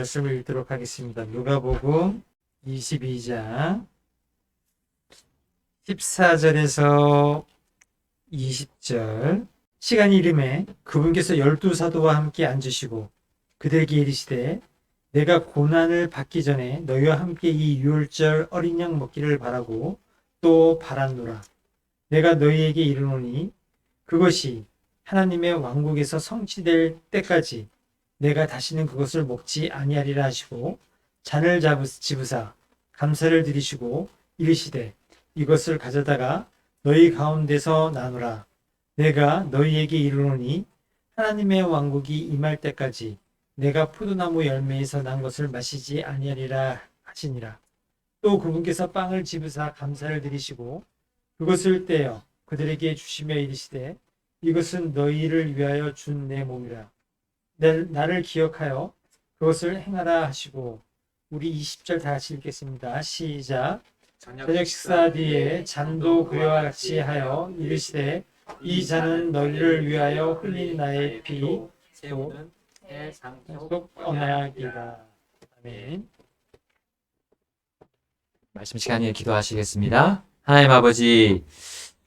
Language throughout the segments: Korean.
말씀을 읽도록 하겠습니다. 누가복음 22장 14절에서 20절. 시간이 이름에 그분께서 12사도와 함께 앉으시고 그들에게 이르시되 내가 고난을 받기 전에 너희와 함께 이 유월절 어린 양 먹기를 바라고 또 바랐노라. 내가 너희에게 이르노니 그것이 하나님의 왕국에서 성취될 때까지 내가 다시는 그것을 먹지 아니하리라 하시고 잔을 집으사 감사를 드리시고 이르시되 이것을 가져다가 너희 가운데서 나누라. 내가 너희에게 이르노니 하나님의 왕국이 임할 때까지 내가 포도나무 열매에서 난 것을 마시지 아니하리라 하시니라. 또 그분께서 빵을 집으사 감사를 드리시고 그것을 떼어 그들에게 주시며 이르시되 이것은 너희를 위하여 준 내 몸이라. 나를 기억하여 그것을 행하라 하시고. 우리 20절 다 같이 읽겠습니다. 시작. 저녁 식사 뒤에 잔도 그와 같이 하여 이르시되 이 잔은 너희를 위하여 흘린 나의 피 세우는 새 상속 언약이라. 아멘. 말씀 시간에 기도하시겠습니다. 하나님 아버지,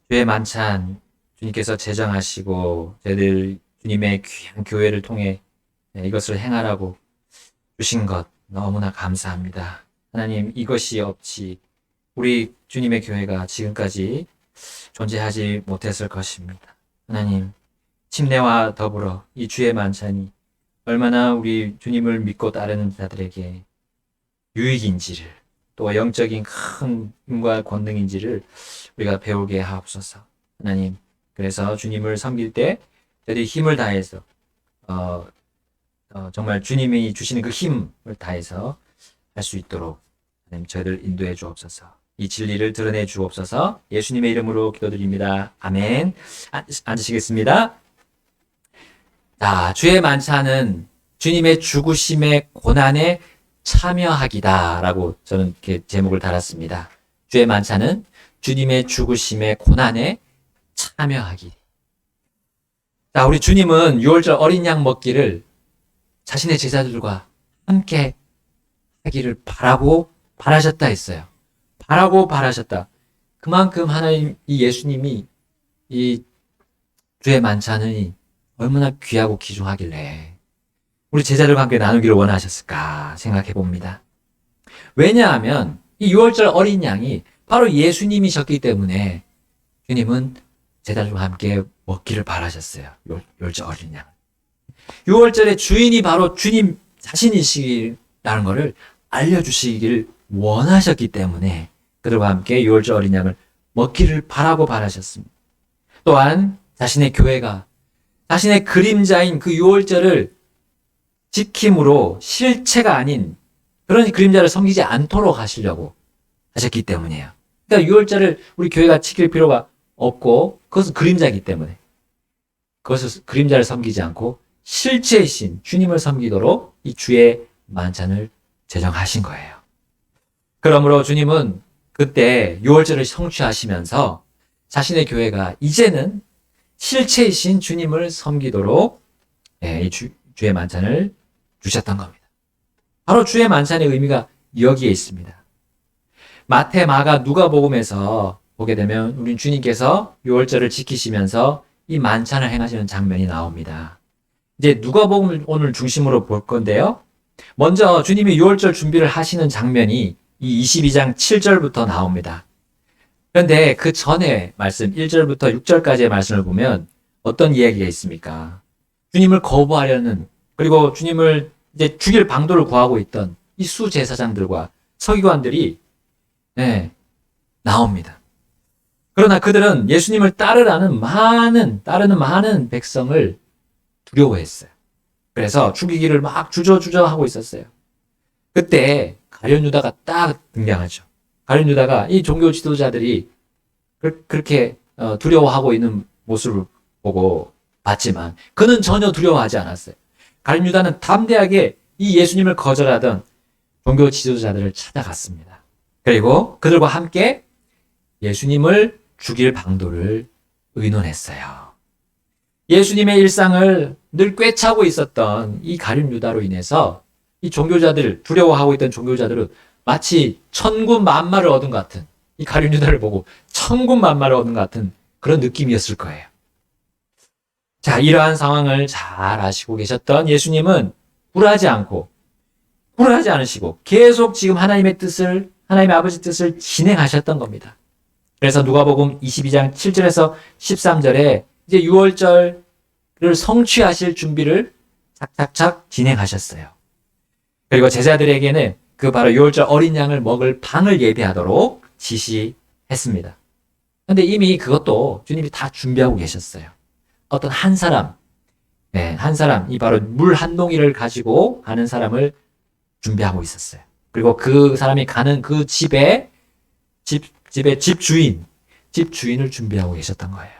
주의 만찬 주님께서 제정하시고 저희들 주님의 귀한 교회를 통해 이것을 행하라고 주신 것 너무나 감사합니다. 하나님, 이것이 없이 우리 주님의 교회가 지금까지 존재하지 못했을 것입니다. 하나님, 침례와 더불어 이 주의 만찬이 얼마나 우리 주님을 믿고 따르는 자들에게 유익인지를, 또 영적인 큰 힘과 권능인지를 우리가 배우게 하옵소서. 하나님, 그래서 주님을 섬길 때 저희들이 힘을 다해서 정말 주님이 주시는 그 힘을 다해서 할 수 있도록 하나님 저희를 인도해 주옵소서. 이 진리를 드러내 주옵소서. 예수님의 이름으로 기도드립니다. 아멘. 앉으시겠습니다. 자, 주의 만찬은 주님의 죽으심의 고난에 참여하기다라고 저는 이렇게 제목을 달았습니다. 주의 만찬은 주님의 죽으심의 고난에 참여하기. 자, 우리 주님은 유월절 어린 양 먹기를 자신의 제자들과 함께 하기를 바라셨다 했어요. 바라셨다. 그만큼 하나님, 이 예수님이 이 주의 만찬이 얼마나 귀하고 귀중하길래 우리 제자들과 함께 나누기를 원하셨을까 생각해 봅니다. 왜냐하면 이 유월절 어린 양이 바로 예수님이셨기 때문에 주님은 제자들과 함께 먹기를 바라셨어요. 유월절 어린 양. 유월절의 주인이 바로 주님 자신이시라는 것을 알려주시기를 원하셨기 때문에 그들과 함께 유월절 어린 양을 먹기를 바라셨습니다. 또한 자신의 교회가 자신의 그림자인 그 유월절을 지킴으로 실체가 아닌 그런 그림자를 섬기지 않도록 하시려고 하셨기 때문이에요. 그러니까 유월절을 우리 교회가 지킬 필요가 없고 그것은 그림자이기 때문에 그것을 그림자를 섬기지 않고 실체이신 주님을 섬기도록 이 주의 만찬을 제정하신 거예요. 그러므로 주님은 그때 유월절을 성취하시면서 자신의 교회가 이제는 실체이신 주님을 섬기도록 이 주의 만찬을 주셨던 겁니다. 바로 주의 만찬의 의미가 여기에 있습니다. 마태, 마가, 누가복음에서 보게 되면 우리 주님께서 유월절을 지키시면서 이 만찬을 행하시는 장면이 나옵니다. 이제 누가복음을 오늘 중심으로 볼 건데요. 먼저 주님이 유월절 준비를 하시는 장면이 이 22장 7절부터 나옵니다. 그런데 그 전에 말씀 1절부터 6절까지의 말씀을 보면 어떤 이야기가 있습니까? 주님을 거부하려는, 그리고 주님을 이제 죽일 방도를 구하고 있던 이 수제사장들과 서기관들이 나옵니다. 그러나 그들은 예수님을 따르는 많은 백성을 두려워했어요. 그래서 죽이기를 막 주저주저 하고 있었어요. 그때 가룟 유다가 딱 등장하죠. 가룟 유다가 이 종교 지도자들이 그렇게 두려워하고 있는 모습을 보고 봤지만 그는 전혀 두려워하지 않았어요. 가룟 유다는 담대하게 이 예수님을 거절하던 종교 지도자들을 찾아갔습니다. 그리고 그들과 함께 예수님을 죽일 방도를 의논했어요. 예수님의 일상을 늘 꿰차고 있었던 이 가룟 유다로 인해서 이 종교자들, 두려워하고 있던 종교자들은 마치 천군만마를 얻은 것 같은, 이 가룟 유다를 보고 천군만마를 얻은 것 같은 그런 느낌이었을 거예요. 자, 이러한 상황을 잘 아시고 계셨던 예수님은 굴하지 않으시고 계속 지금 하나님의 아버지 뜻을 진행하셨던 겁니다. 그래서 누가복음 22장 7절에서 13절에 이제 6월절을 성취하실 준비를 착착착 진행하셨어요. 그리고 제자들에게는 그 바로 6월절 어린 양을 먹을 방을 예비하도록 지시했습니다. 근데 이미 그것도 주님이 다 준비하고 계셨어요. 어떤 한 사람, 이 바로 물 한 동이를 가지고 가는 사람을 준비하고 있었어요. 그리고 그 사람이 가는 그 집의 집주인을 준비하고 계셨던 거예요.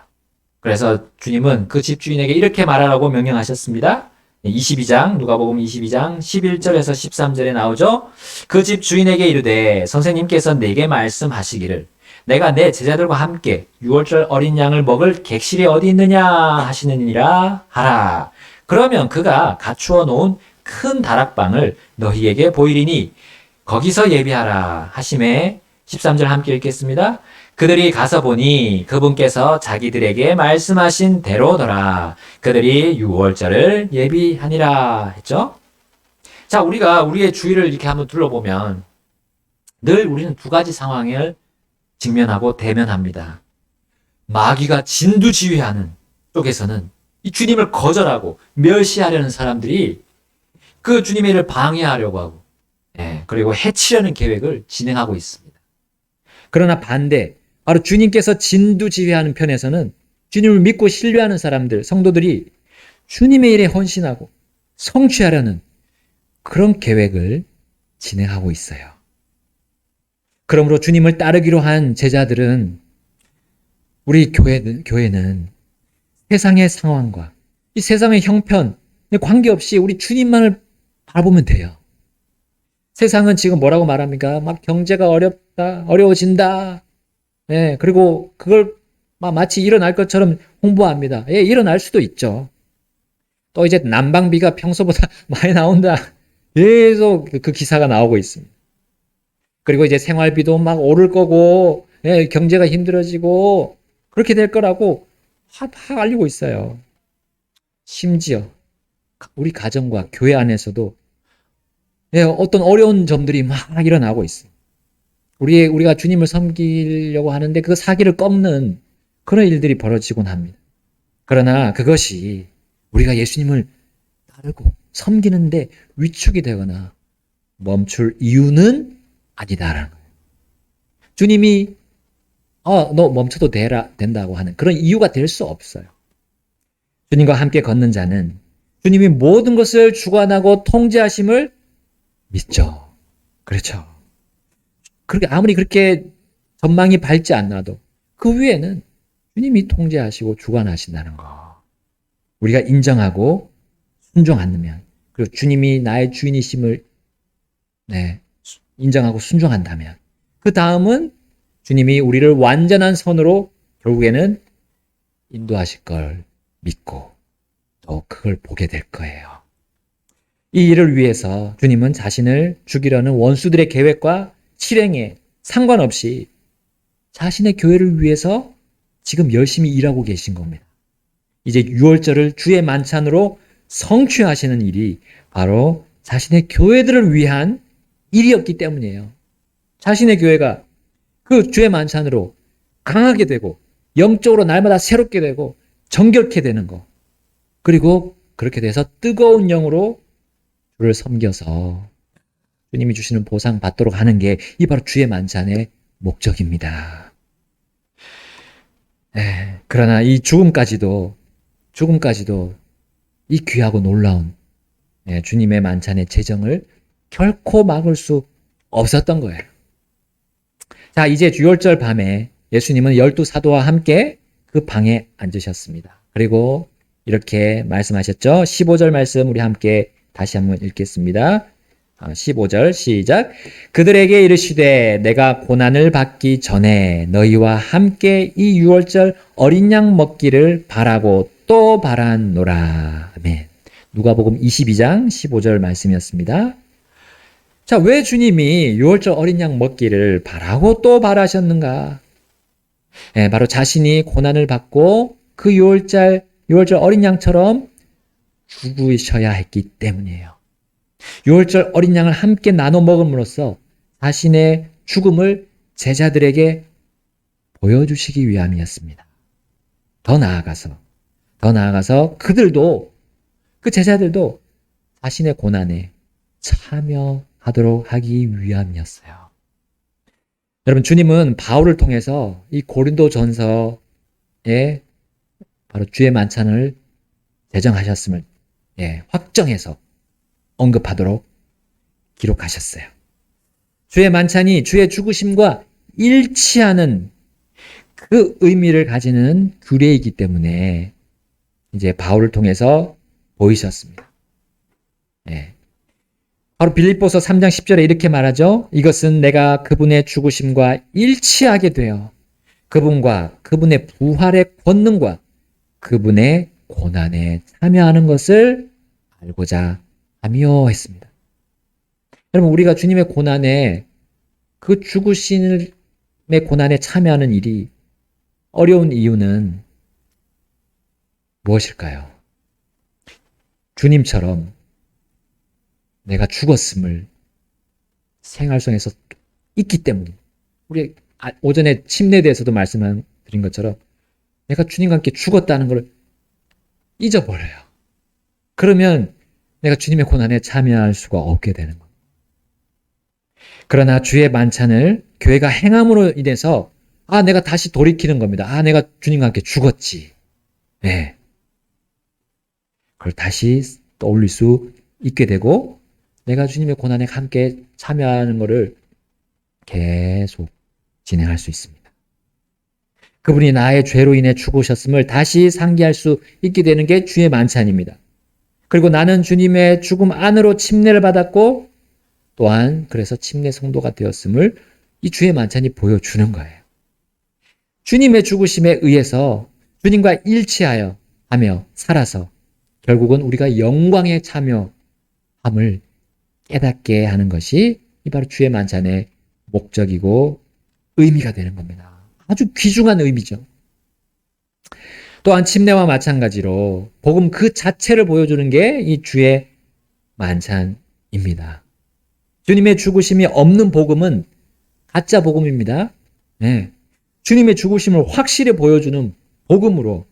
그래서 주님은 그 집주인에게 이렇게 말하라고 명령하셨습니다. 22장, 누가복음 22장 11절에서 13절에 나오죠. 그 집주인에게 이르되 선생님께서 내게 말씀하시기를 내가 내 제자들과 함께 6월절 어린 양을 먹을 객실이 어디 있느냐 하시느니라 하라. 그러면 그가 갖추어 놓은 큰 다락방을 너희에게 보이리니 거기서 예비하라 하심에 13절 함께 읽겠습니다. 그들이 가서 보니 그분께서 자기들에게 말씀하신 대로더라. 그들이 6월절을 예비하니라 했죠. 자, 우리가 우리의 주위를 이렇게 한번 둘러보면 늘 우리는 두 가지 상황을 직면하고 대면합니다. 마귀가 진두지휘하는 쪽에서는 이 주님을 거절하고 멸시하려는 사람들이 그 주님의 일을 방해하려고 하고, 그리고 해치려는 계획을 진행하고 있습니다. 그러나 반대, 바로 주님께서 진두지휘하는 편에서는 주님을 믿고 신뢰하는 사람들, 성도들이 주님의 일에 헌신하고 성취하려는 그런 계획을 진행하고 있어요. 그러므로 주님을 따르기로 한 제자들은 우리 교회는 세상의 상황과 이 세상의 형편에 관계없이 우리 주님만을 바라보면 돼요. 세상은 지금 뭐라고 말합니까? 막 경제가 어려워진다. 그리고 그걸 마치 일어날 것처럼 홍보합니다. 일어날 수도 있죠. 또 이제 난방비가 평소보다 많이 나온다. 계속 그 기사가 나오고 있습니다. 그리고 이제 생활비도 막 오를 거고, 경제가 힘들어지고, 그렇게 될 거라고 확 알리고 있어요. 심지어, 우리 가정과 교회 안에서도 어떤 어려운 점들이 막 일어나고 있어요. 우리가 주님을 섬기려고 하는데 그 사기를 꺾는 그런 일들이 벌어지곤 합니다. 그러나 그것이 우리가 예수님을 따르고 섬기는데 위축이 되거나 멈출 이유는 아니다라는 거예요. 주님이 너 멈춰도 된다고 하는 그런 이유가 될 수 없어요. 주님과 함께 걷는 자는 주님이 모든 것을 주관하고 통제하심을 믿죠. 그렇죠. 아무리 그렇게 전망이 밝지 않아도 그 위에는 주님이 통제하시고 주관하신다는 거. 우리가 인정하고 순종하면, 그리고 주님이 나의 주인이심을 인정하고 순종한다면, 그 다음은 주님이 우리를 완전한 선으로 결국에는 인도하실 걸 믿고 또 그걸 보게 될 거예요. 이 일을 위해서 주님은 자신을 죽이려는 원수들의 계획과 실행에 상관없이 자신의 교회를 위해서 지금 열심히 일하고 계신 겁니다. 이제 6월절을 주의 만찬으로 성취하시는 일이 바로 자신의 교회들을 위한 일이었기 때문이에요. 자신의 교회가 그 주의 만찬으로 강하게 되고 영적으로 날마다 새롭게 되고 정결케 되는 거. 그리고 그렇게 돼서 뜨거운 영으로 주를 섬겨서 주님이 주시는 보상 받도록 하는 게 이 바로 주의 만찬의 목적입니다. 그러나 이 죽음까지도 이 귀하고 놀라운 주님의 만찬의 재정을 결코 막을 수 없었던 거예요. 자, 이제 6월절 밤에 예수님은 12사도와 함께 그 방에 앉으셨습니다. 그리고 이렇게 말씀하셨죠. 15절 말씀 우리 함께 다시 한번 읽겠습니다. 15절 시작. 그들에게 이르시되 내가 고난을 받기 전에 너희와 함께 이 6월절 어린 양 먹기를 바라고 또 바라노라. 아멘. 누가복음 22장 15절 말씀이었습니다. 자, 왜 주님이 유월절 어린 양 먹기를 바라고 또 바라셨는가? 예, 바로 자신이 고난을 받고 그 유월절 어린 양처럼 죽으셔야 했기 때문이에요. 유월절 어린 양을 함께 나눠 먹음으로써 자신의 죽음을 제자들에게 보여주시기 위함이었습니다. 더 나아가서 그들도, 그 제자들도 자신의 고난에 참여하도록 하기 위함이었어요. 여러분, 주님은 바울을 통해서 이 고린도 전서에 바로 주의 만찬을 제정하셨음을 확정해서 언급하도록 기록하셨어요. 주의 만찬이 주의 죽으심과 일치하는 그 의미를 가지는 규례이기 때문에 이제 바울을 통해서 보이셨습니다. 바로 빌립보서 3장 10절에 이렇게 말하죠. 이것은 내가 그분의 죽으심과 일치하게 되어 그분과 그분의 부활의 권능과 그분의 고난에 참여하는 것을 알고자 하며 했습니다. 여러분, 우리가 주님의 고난에, 그 죽으심의 고난에 참여하는 일이 어려운 이유는 무엇일까요? 주님처럼 내가 죽었음을 생활 속에서 있기 때문에, 우리 오전에 침례에 대해서도 말씀드린 것처럼 내가 주님과 함께 죽었다는 걸 잊어버려요. 그러면 내가 주님의 고난에 참여할 수가 없게 되는 거예요. 그러나 주의 만찬을 교회가 행함으로 인해서 내가 다시 돌이키는 겁니다. 내가 주님과 함께 죽었지. 그걸 다시 떠올릴 수 있게 되고 내가 주님의 고난에 함께 참여하는 것을 계속 진행할 수 있습니다. 그분이 나의 죄로 인해 죽으셨음을 다시 상기할 수 있게 되는 게 주의 만찬입니다. 그리고 나는 주님의 죽음 안으로 침례를 받았고 또한 그래서 침례 성도가 되었음을 이 주의 만찬이 보여주는 거예요. 주님의 죽으심에 의해서 주님과 일치하여 하며 살아서 결국은 우리가 영광에 참여함을 깨닫게 하는 것이 바로 주의 만찬의 목적이고 의미가 되는 겁니다. 아주 귀중한 의미죠. 또한 침례와 마찬가지로 복음 그 자체를 보여주는 게 이 주의 만찬입니다. 주님의 죽으심이 없는 복음은 가짜 복음입니다. 주님의 죽으심을 확실히 보여주는 복음으로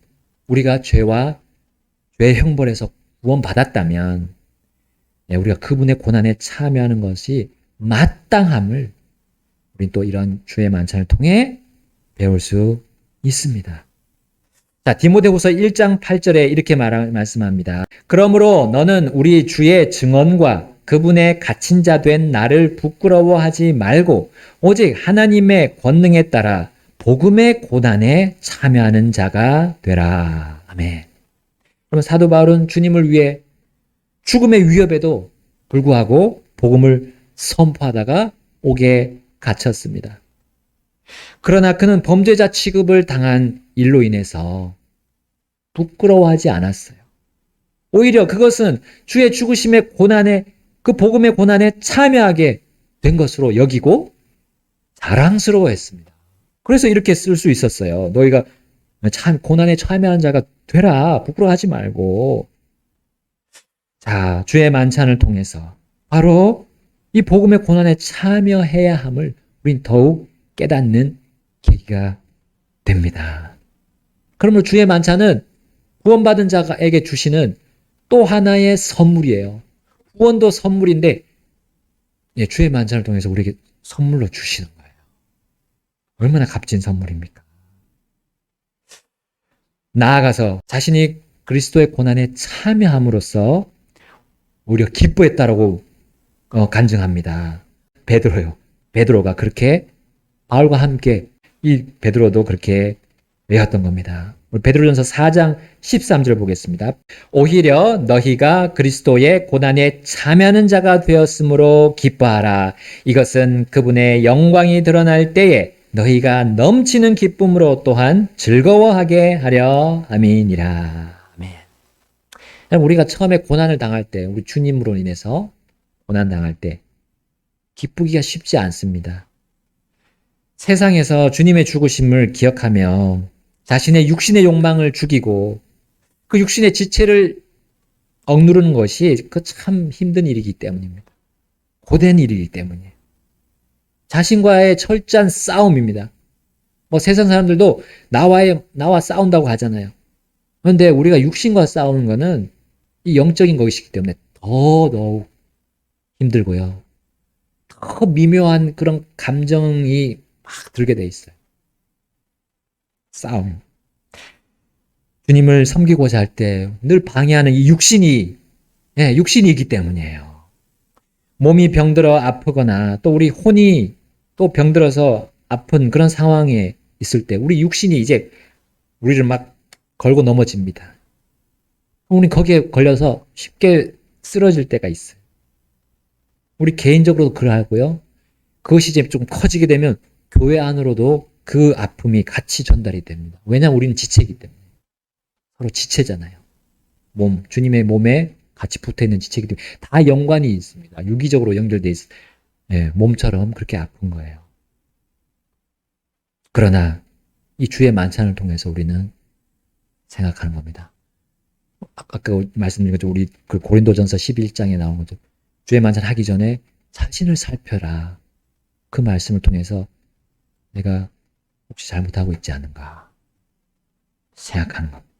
우리가 죄와 죄의 형벌에서 구원받았다면 우리가 그분의 고난에 참여하는 것이 마땅함을 우린 또 이런 주의 만찬을 통해 배울 수 있습니다. 자, 디모데후서 1장 8절에 이렇게 말씀합니다. 그러므로 너는 우리 주의 증언과 그분의 갇힌 자 된 나를 부끄러워하지 말고 오직 하나님의 권능에 따라 복음의 고난에 참여하는 자가 되라. 아멘. 그러면 사도 바울은 주님을 위해 죽음의 위협에도 불구하고 복음을 선포하다가 옥에 갇혔습니다. 그러나 그는 범죄자 취급을 당한 일로 인해서 부끄러워하지 않았어요. 오히려 그것은 주의 죽으심의 고난에, 그 복음의 고난에 참여하게 된 것으로 여기고 자랑스러워했습니다. 그래서 이렇게 쓸 수 있었어요. 너희가 참 고난에 참여한 자가 되라. 부끄러워하지 말고. 자, 주의 만찬을 통해서 바로 이 복음의 고난에 참여해야 함을 우린 더욱 깨닫는 계기가 됩니다. 그러므로 주의 만찬은 구원받은 자에게 주시는 또 하나의 선물이에요. 구원도 선물인데 주의 만찬을 통해서 우리에게 선물로 주시는 거예요. 얼마나 값진 선물입니까? 나아가서 자신이 그리스도의 고난에 참여함으로써 오히려 기뻐했다라고 간증합니다. 베드로가 그렇게 바울과 함께 이 베드로도 그렇게 외웠던 겁니다. 우리 베드로전서 4장 13절 보겠습니다. 오히려 너희가 그리스도의 고난에 참여하는 자가 되었으므로 기뻐하라. 이것은 그분의 영광이 드러날 때에 너희가 넘치는 기쁨으로 또한 즐거워하게 하려 함이니라. 아멘. 우리가 처음에 고난을 당할 때, 우리 주님으로 인해서 고난 당할 때 기쁘기가 쉽지 않습니다. 세상에서 주님의 죽으심을 기억하며 자신의 육신의 욕망을 죽이고 그 육신의 지체를 억누르는 것이 그 참 힘든 일이기 때문입니다. 고된 일이기 때문이에요. 자신과의 철저한 싸움입니다. 뭐 세상 사람들도 나와 싸운다고 하잖아요. 그런데 우리가 육신과 싸우는 거는 이 영적인 것이기 때문에 더더욱 힘들고요. 더 미묘한 그런 감정이 막 들게 돼 있어요. 싸움. 주님을 섬기고자 할 때 늘 방해하는 이 육신이 있기 때문이에요. 몸이 병들어 아프거나 또 우리 혼이 또 병들어서 아픈 그런 상황에 있을 때 우리 육신이 이제 우리를 막 걸고 넘어집니다. 우리 거기에 걸려서 쉽게 쓰러질 때가 있어요. 우리 개인적으로도 그러하고요. 그것이 이제 좀 커지게 되면 교회 안으로도 그 아픔이 같이 전달이 됩니다. 왜냐하면 우리는 지체이기 때문에. 서로 지체잖아요. 주님의 몸에 같이 붙어있는 지체이기 때문에 다 연관이 있습니다. 유기적으로 연결돼 있어요. 몸처럼 그렇게 아픈 거예요. 그러나 이 주의 만찬을 통해서 우리는 생각하는 겁니다. 아까 말씀드린 것처럼 우리 그 고린도전서 11장에 나온 거죠. 주의 만찬 하기 전에 자신을 살펴라. 그 말씀을 통해서 내가 혹시 잘못하고 있지 않은가 생각하는 겁니다.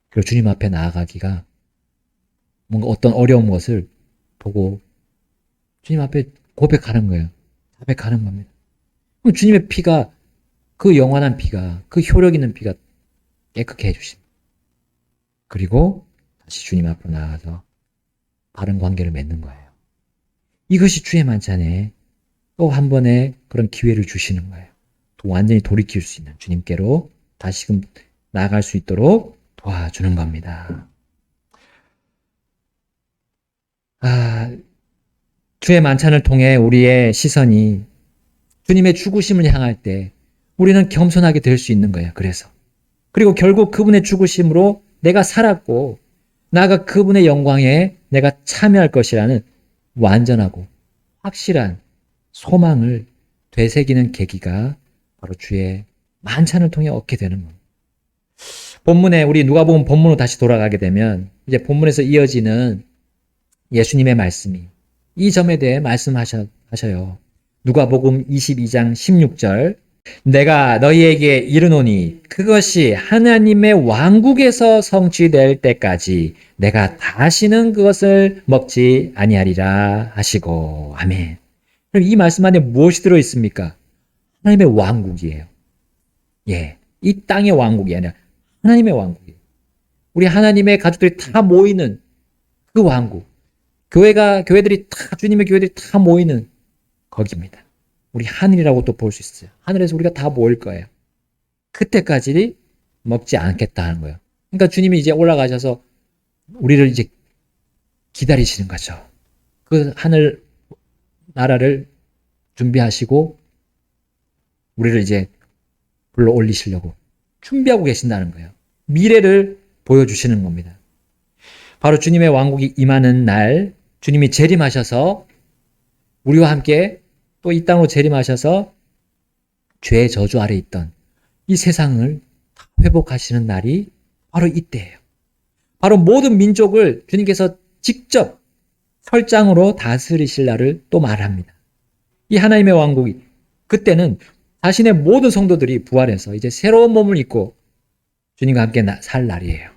그리고 주님 앞에 나아가기가 뭔가 어떤 어려운 것을 보고 주님 앞에 고백하는 거예요. 자백하는 겁니다. 그럼 주님의 피가 그 영원한 피가 그 효력 있는 피가 깨끗게 해주십니다. 그리고 다시 주님 앞으로 나아가서 바른 관계를 맺는 거예요. 이것이 주의 만찬에 또 한 번의 그런 기회를 주시는 거예요. 또 완전히 돌이킬 수 있는 주님께로 다시금 나아갈 수 있도록 도와주는 겁니다. 주의 만찬을 통해 우리의 시선이 주님의 죽으심을 향할 때 우리는 겸손하게 될 수 있는 거예요. 그리고 결국 그분의 죽으심으로 내가 살았고 나아가 그분의 영광에 내가 참여할 것이라는 완전하고 확실한 소망을 되새기는 계기가 바로 주의 만찬을 통해 얻게 되는 겁니다. 본문에 우리 누가복음 본문으로 다시 돌아가게 되면 이제 본문에서 이어지는 예수님의 말씀이 이 점에 대해 말씀하셔요. 누가복음 22장 16절 내가 너희에게 이르노니 그것이 하나님의 왕국에서 성취될 때까지 내가 다시는 그것을 먹지 아니하리라 하시고 아멘. 그럼 이 말씀 안에 무엇이 들어있습니까? 하나님의 왕국이에요. 이 땅의 왕국이 아니라 하나님의 왕국이에요. 우리 하나님의 가족들이 다 모이는 그 왕국. 교회들이 다, 주님의 교회들이 다 모이는 거기입니다. 우리 하늘이라고 또 볼 수 있어요. 하늘에서 우리가 다 모일 거예요. 그때까지 먹지 않겠다는 거예요. 그러니까 주님이 이제 올라가셔서 우리를 이제 기다리시는 거죠. 그 하늘 나라를 준비하시고 우리를 이제 불러 올리시려고 준비하고 계신다는 거예요. 미래를 보여주시는 겁니다. 바로 주님의 왕국이 임하는 날 주님이 재림하셔서 우리와 함께 또 이 땅으로 재림하셔서 죄의 저주 아래 있던 이 세상을 회복하시는 날이 바로 이때예요. 바로 모든 민족을 주님께서 직접 설장으로 다스리실 날을 또 말합니다. 이 하나님의 왕국이 그때는 자신의 모든 성도들이 부활해서 이제 새로운 몸을 입고 주님과 함께 살 날이에요.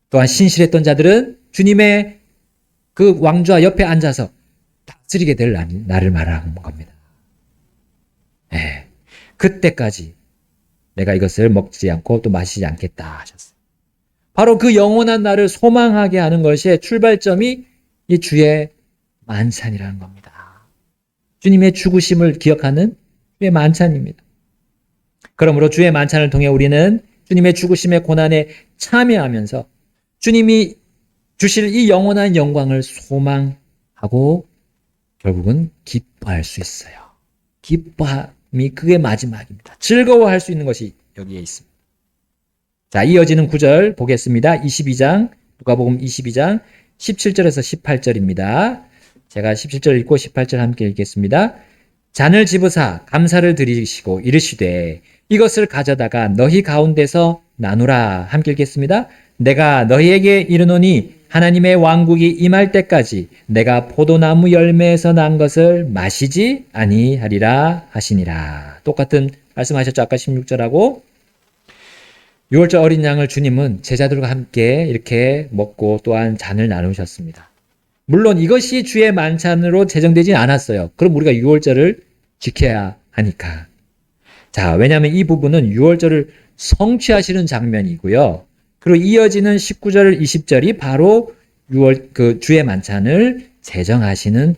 또한 신실했던 자들은 주님의 그 왕좌 옆에 앉아서 다스리게 될 날을 말하는 겁니다. 그때까지 내가 이것을 먹지 않고 또 마시지 않겠다 하셨어요. 바로 그 영원한 날을 소망하게 하는 것의 출발점이 이 주의 만찬이라는 겁니다. 주님의 죽으심을 기억하는 주의 만찬입니다. 그러므로 주의 만찬을 통해 우리는 주님의 죽으심의 고난에 참여하면서 주님이 주실 이 영원한 영광을 소망하고 결국은 기뻐할 수 있어요. 기뻐함이 그게 마지막입니다. 즐거워할 수 있는 것이 여기에 있습니다. 자, 이어지는 구절 보겠습니다. 22장, 누가복음 22장 17절에서 18절입니다. 제가 17절 읽고 18절 함께 읽겠습니다. 잔을 집으사 감사를 드리시고 이르시되 이것을 가져다가 너희 가운데서 나누라. 함께 읽겠습니다. 내가 너희에게 이르노니 하나님의 왕국이 임할 때까지 내가 포도나무 열매에서 난 것을 마시지 아니하리라 하시니라. 똑같은 말씀하셨죠. 아까 16절하고 6월절 어린 양을 주님은 제자들과 함께 이렇게 먹고 또한 잔을 나누셨습니다. 물론 이것이 주의 만찬으로 제정되지 않았어요. 그럼 우리가 6월절을 지켜야 하니까. 자, 왜냐하면 이 부분은 6월절을 성취하시는 장면이고요. 그리고 이어지는 19절, 20절이 바로 6월 주의 만찬을 제정하시는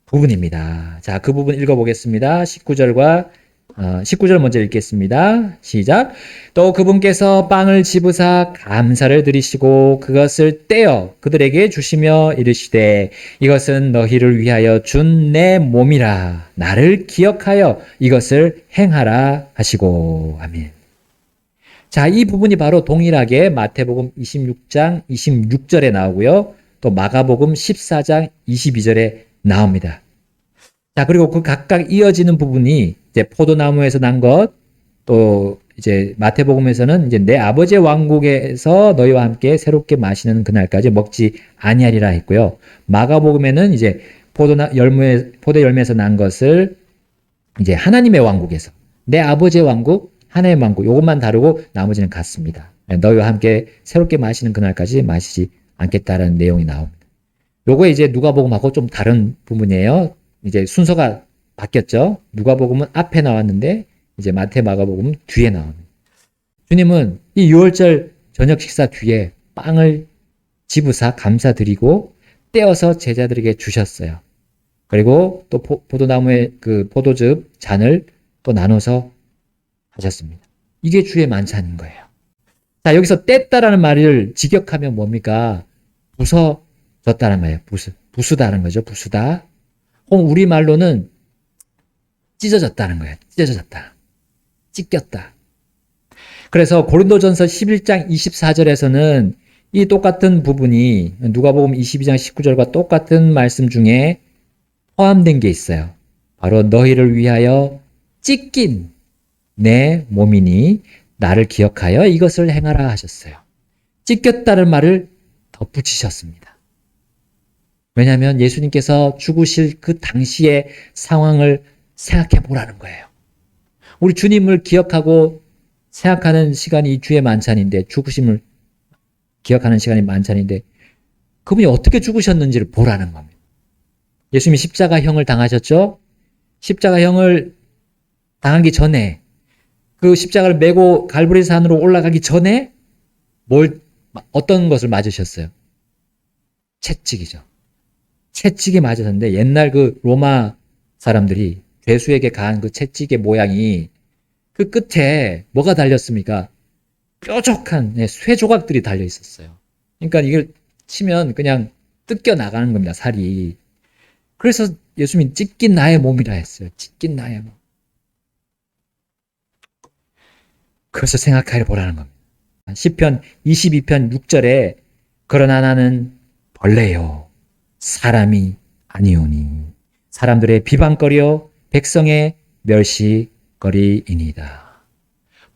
부분입니다. 자, 그 부분 읽어보겠습니다. 19절 먼저 읽겠습니다. 시작. 또 그분께서 빵을 집으사 감사를 드리시고 그것을 떼어 그들에게 주시며 이르시되 이것은 너희를 위하여 준 내 몸이라. 나를 기억하여 이것을 행하라 하시고. 아멘. 자, 이 부분이 바로 동일하게 마태복음 26장 26절에 나오고요. 또 마가복음 14장 22절에 나옵니다. 자, 그리고 그 각각 이어지는 부분이 이제 포도나무에서 난 것, 또 이제 마태복음에서는 이제 내 아버지의 왕국에서 너희와 함께 새롭게 마시는 그날까지 먹지 아니하리라 했고요. 마가복음에는 이제 포도 열매에서 난 것을 이제 하나님의 왕국에서 내 아버지의 왕국, 하나님의 왕국, 요것만 다르고 나머지는 같습니다. 너희와 함께 새롭게 마시는 그날까지 마시지 않겠다라는 내용이 나옵니다. 요거 이제 누가복음하고 좀 다른 부분이에요. 이제 순서가 바뀌었죠. 누가복음은 앞에 나왔는데 이제 마태, 마가복음은 뒤에 나옵니다. 주님은 이 6월절 저녁 식사 뒤에 빵을 집으사 감사드리고 떼어서 제자들에게 주셨어요. 그리고 또 포도나무의 그 포도즙 잔을 또 나눠서 하셨습니다. 이게 주의 만찬인 거예요. 자, 여기서 뗐다라는 말을 직역하면 뭡니까? 부서졌다는 말이에요. 부수다는 거죠. 부수다. 혹은 우리말로는 찢어졌다는 거예요. 찢어졌다. 찢겼다. 그래서 고린도전서 11장 24절에서는 이 똑같은 부분이 누가복음 22장 19절과 똑같은 말씀 중에 포함된 게 있어요. 바로 너희를 위하여 찢긴 내 몸이니 나를 기억하여 이것을 행하라 하셨어요. 찢겼다는 말을 덧붙이셨습니다. 왜냐하면 예수님께서 죽으실 그 당시의 상황을 생각해 보라는 거예요. 우리 주님을 기억하고 생각하는 시간이 주의 만찬인데, 죽으심을 기억하는 시간이 만찬인데 그분이 어떻게 죽으셨는지를 보라는 겁니다. 예수님이 십자가형을 당하셨죠? 십자가형을 당하기 전에, 그 십자가를 메고 갈보리산으로 올라가기 전에 어떤 것을 맞으셨어요? 채찍이죠. 채찍이 맞으셨는데 옛날 그 로마 사람들이 죄수에게 가한 그 채찍의 모양이 그 끝에 뭐가 달렸습니까? 뾰족한 쇠 조각들이 달려 있었어요. 그러니까 이걸 치면 그냥 뜯겨 나가는 겁니다, 살이. 그래서 예수님이 찢긴 나의 몸이라 했어요. 찢긴 나의 몸. 그래서 생각해 보라는 겁니다. 시편 22편 6절에 그러나 나는 벌레요 사람이 아니오니 사람들의 비방거리요 백성의 멸시거리이니다.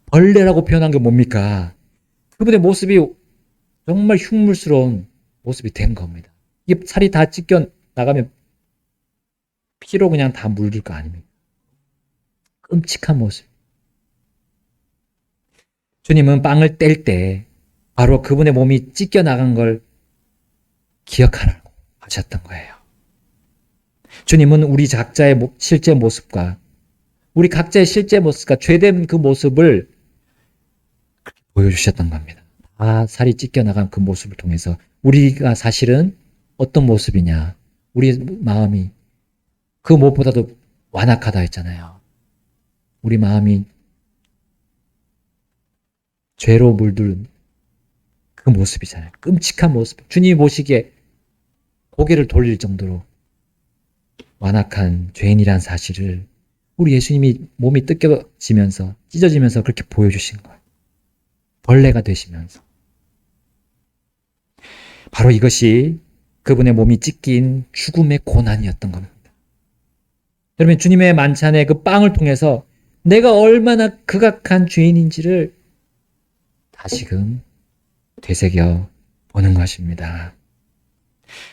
벌레라고 표현한 게 뭡니까? 그분의 모습이 정말 흉물스러운 모습이 된 겁니다. 이게 살이 다 찢겨 나가면 피로 그냥 다 물들 거 아닙니까? 끔찍한 모습. 주님은 빵을 뗄 때 바로 그분의 몸이 찢겨 나간 걸 기억하라고 하셨던 거예요. 주님은 우리 각자의 실제 모습과 우리 각자의 실제 모습과 죄된 그 모습을 그렇게 보여주셨던 겁니다. 다 살이 찢겨 나간 그 모습을 통해서 우리가 사실은 어떤 모습이냐, 우리 마음이 그 무엇보다도 완악하다 했잖아요. 우리 마음이 죄로 물든 그 모습이잖아요. 끔찍한 모습. 주님이 보시기에 고개를 돌릴 정도로 완악한 죄인이란 사실을 우리 예수님이 몸이 뜯겨지면서 찢어지면서 그렇게 보여주신 거예요. 벌레가 되시면서. 바로 이것이 그분의 몸이 찢긴 죽음의 고난이었던 겁니다. 여러분, 주님의 만찬의 그 빵을 통해서 내가 얼마나 극악한 죄인인지를 다시금 되새겨 보는 것입니다.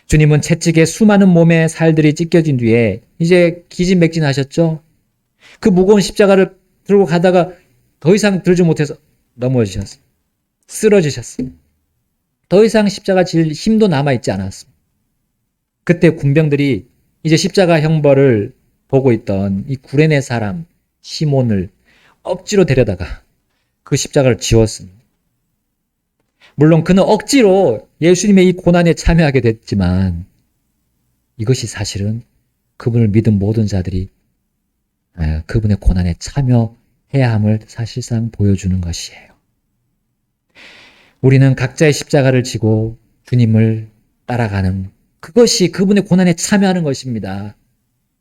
주님은 채찍에 수많은 몸의 살들이 찢겨진 뒤에 이제 기진맥진하셨죠. 그 무거운 십자가를 들고 가다가 더 이상 들지 못해서 넘어지셨어요. 쓰러지셨어요. 더 이상 십자가 질 힘도 남아있지 않았습니다. 그때 군병들이 이제 십자가 형벌을 보고 있던 이 구레네 사람 시몬을 억지로 데려다가 그 십자가를 지웠습니다. 물론 그는 억지로 예수님의 이 고난에 참여하게 됐지만 이것이 사실은 그분을 믿은 모든 자들이 그분의 고난에 참여해야 함을 사실상 보여주는 것이에요. 우리는 각자의 십자가를 지고 주님을 따라가는 그것이 그분의 고난에 참여하는 것입니다.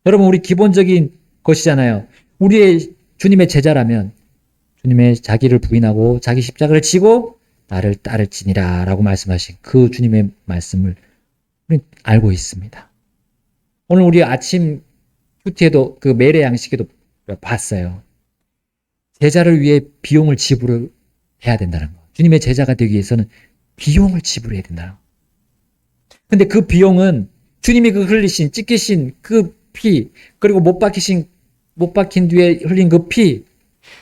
여러분, 우리 기본적인 것이잖아요. 우리의 주님의 제자라면 주님의 자기를 부인하고 자기 십자가를 지고 나를 따를지니라 라고 말씀하신 그 주님의 말씀을 우리는 알고 있습니다. 오늘 우리 아침 큐티에도 그 매일의 양식에도 봤어요. 제자를 위해 비용을 지불해야 된다는 거. 주님의 제자가 되기 위해서는 비용을 지불해야 된다는 거. 근데 그 비용은 주님이 그 흘리신 찢기신 그 피, 그리고 못 박힌 뒤에 흘린 그 피,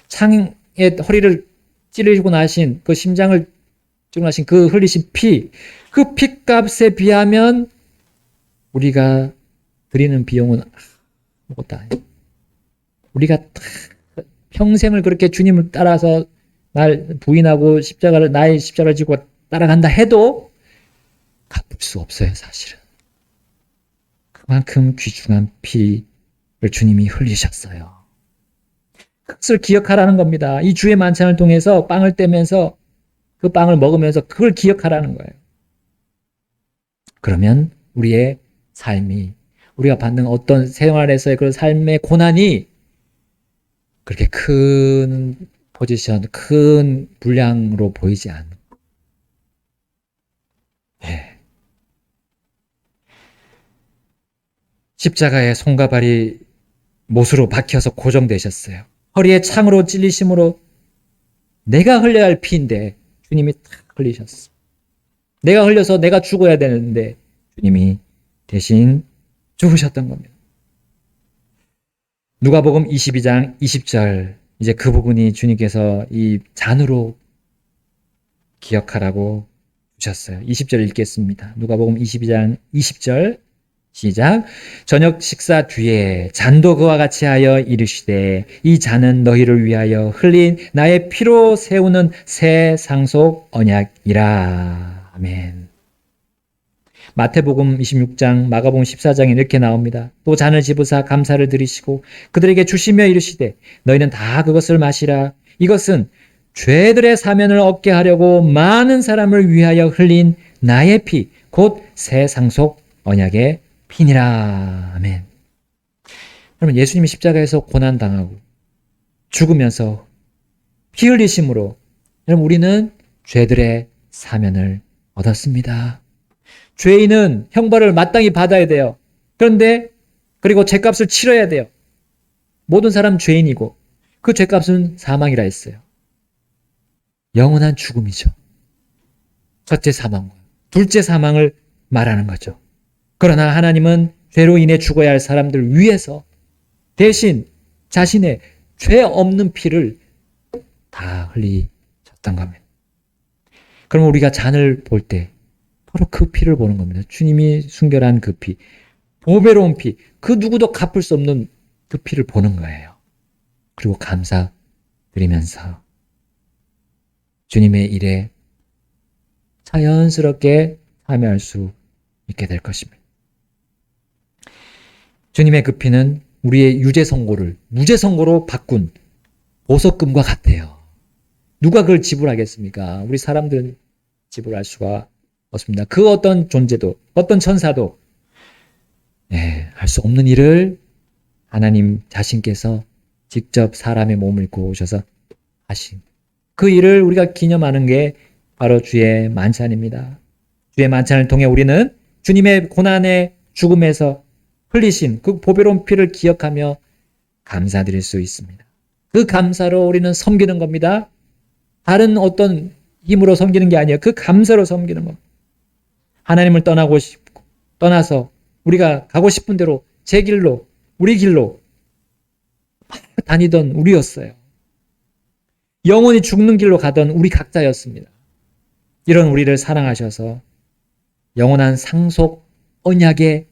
창에 허리를 찌르시고 나신 그 심장을 찌르고 나신 그 흘리신 피, 그 피값에 비하면 우리가 드리는 비용은 아무것도 아니에요. 우리가 평생을 그렇게 주님을 따라서 날 부인하고 나의 십자가를 지고 따라간다 해도 갚을 수 없어요, 사실은. 그만큼 귀중한 피를 주님이 흘리셨어요. 그것을 기억하라는 겁니다. 이 주의 만찬을 통해서 빵을 떼면서 그 빵을 먹으면서 그걸 기억하라는 거예요. 그러면 우리의 삶이, 우리가 받는 어떤 생활에서의 그 삶의 고난이 그렇게 큰 포지션, 큰 분량으로 보이지 않는. 네. 십자가에 손과 발이 못으로 박혀서 고정되셨어요. 허리에 창으로 찔리심으로 내가 흘려야 할 피인데 주님이 탁 흘리셨어. 내가 흘려서 내가 죽어야 되는데 주님이 대신 죽으셨던 겁니다. 누가복음 22장 20절, 이제 그 부분이 주님께서 이 잔으로 기억하라고 주셨어요. 20절 읽겠습니다. 누가복음 22장 20절 시작. 저녁 식사 뒤에 잔도 그와 같이 하여 이르시되 이 잔은 너희를 위하여 흘린 나의 피로 세우는 새 상속 언약이라. 아멘. 마태복음 26장, 마가복음 14장에 이렇게 나옵니다. 또 잔을 집으사 감사를 드리시고 그들에게 주시며 이르시되 너희는 다 그것을 마시라. 이것은 죄들의 사면을 얻게 하려고 많은 사람을 위하여 흘린 나의 피, 곧 새 상속 언약의 피니라. 아멘. 여러분, 예수님이 십자가에서 고난당하고 죽으면서 피 흘리심으로 여러분 우리는 죄들의 사면을 얻었습니다. 죄인은 형벌을 마땅히 받아야 돼요. 그런데 그리고 죄값을 치러야 돼요. 모든 사람 죄인이고 그 죄값은 사망이라 했어요. 영원한 죽음이죠. 첫째 사망과 둘째 사망을 말하는 거죠. 그러나 하나님은 죄로 인해 죽어야 할 사람들 위해서 대신 자신의 죄 없는 피를 다 흘리셨던 겁니다. 그럼 우리가 잔을 볼 때 바로 그 피를 보는 겁니다. 주님이 순결한 그 피, 보배로운 피, 그 누구도 갚을 수 없는 그 피를 보는 거예요. 그리고 감사드리면서 주님의 일에 자연스럽게 참여할 수 있게 될 것입니다. 주님의 그 피는 우리의 유죄 선고를 무죄 선고로 바꾼 보석금과 같아요. 누가 그걸 지불하겠습니까? 우리 사람들은 지불할 수가 없습니다. 그 어떤 존재도, 어떤 천사도 할 수 없는 일을 하나님 자신께서 직접 사람의 몸을 입고 오셔서 하신 그 일을 우리가 기념하는 게 바로 주의 만찬입니다. 주의 만찬을 통해 우리는 주님의 고난의 죽음에서 흘리신 그 보배로운 피를 기억하며 감사드릴 수 있습니다. 그 감사로 우리는 섬기는 겁니다. 다른 어떤 힘으로 섬기는 게 아니에요. 그 감사로 섬기는 겁니다. 하나님을 떠나서 우리가 가고 싶은 대로 제 길로, 우리 길로 다니던 우리였어요. 영원히 죽는 길로 가던 우리 각자였습니다. 이런 우리를 사랑하셔서 영원한 상속 언약의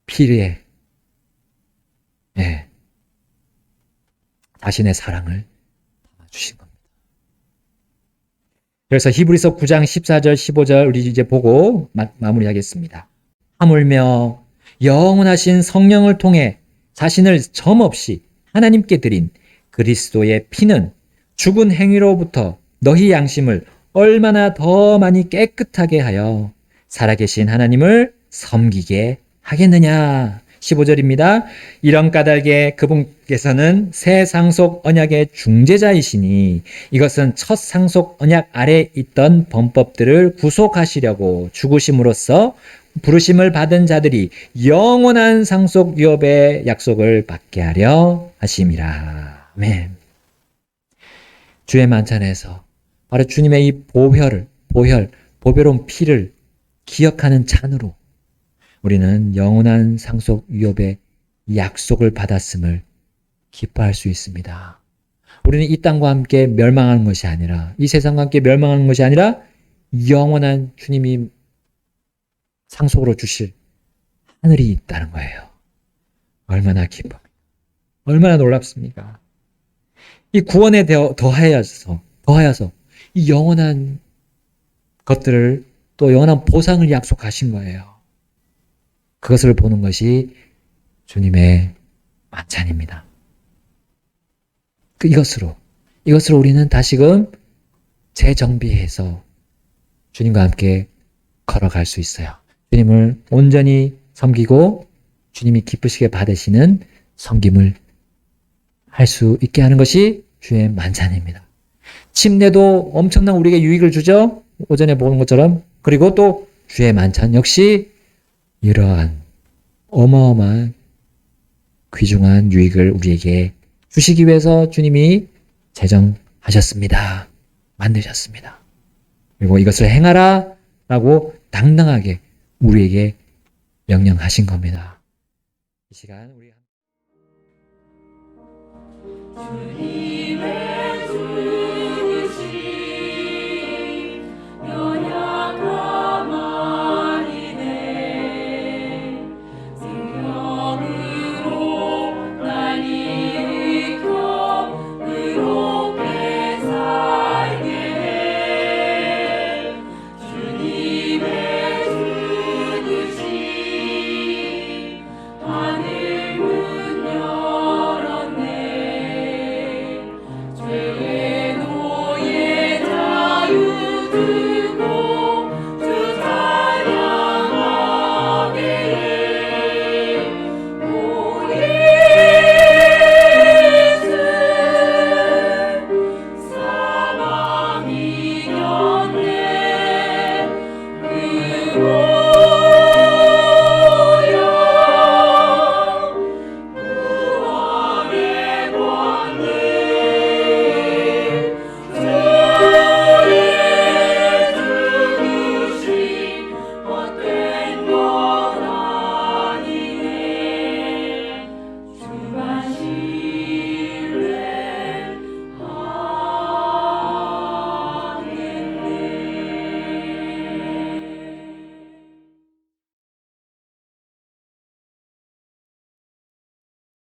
피에 자신의 사랑을 주신 겁니다. 그래서 히브리서 9장 14절 15절 우리 이제 보고 마무리하겠습니다. 하물며 영원하신 성령을 통해 자신을 점없이 하나님께 드린 그리스도의 피는 죽은 행위로부터 너희 양심을 얼마나 더 많이 깨끗하게 하여 살아계신 하나님을 섬기게 하겠느냐. 15절입니다. 이런 까닭에 그분께서는 새 상속 언약의 중재자이시니 이것은 첫 상속 언약 아래 있던 범법들을 구속하시려고 죽으심으로써 부르심을 받은 자들이 영원한 상속 유업의 약속을 받게 하려 하심이라. 아멘. 주의 만찬에서 바로 주님의 이 보배로운 피를 기억하는 잔으로 우리는 영원한 상속 유업의 약속을 받았음을 기뻐할 수 있습니다. 우리는 이 땅과 함께 멸망하는 것이 아니라, 이 세상과 함께 멸망하는 것이 아니라 영원한 주님이 상속으로 주실 하늘이 있다는 거예요. 얼마나 기뻐, 얼마나 놀랍습니까? 이 구원에 더하여서 이 영원한 것들을 또 영원한 보상을 약속하신 거예요. 그것을 보는 것이 주님의 만찬입니다. 이것으로 우리는 다시금 재정비해서 주님과 함께 걸어갈 수 있어요. 주님을 온전히 섬기고 주님이 기쁘시게 받으시는 섬김을 할 수 있게 하는 것이 주의 만찬입니다. 침례도 엄청난 우리에게 유익을 주죠. 오전에 보는 것처럼. 그리고 또 주의 만찬 역시 이러한 어마어마한 귀중한 유익을 우리에게 주시기 위해서 주님이 제정하셨습니다. 만드셨습니다. 그리고 이것을 행하라 라고 당당하게 우리에게 명령하신 겁니다. 이 시간 우리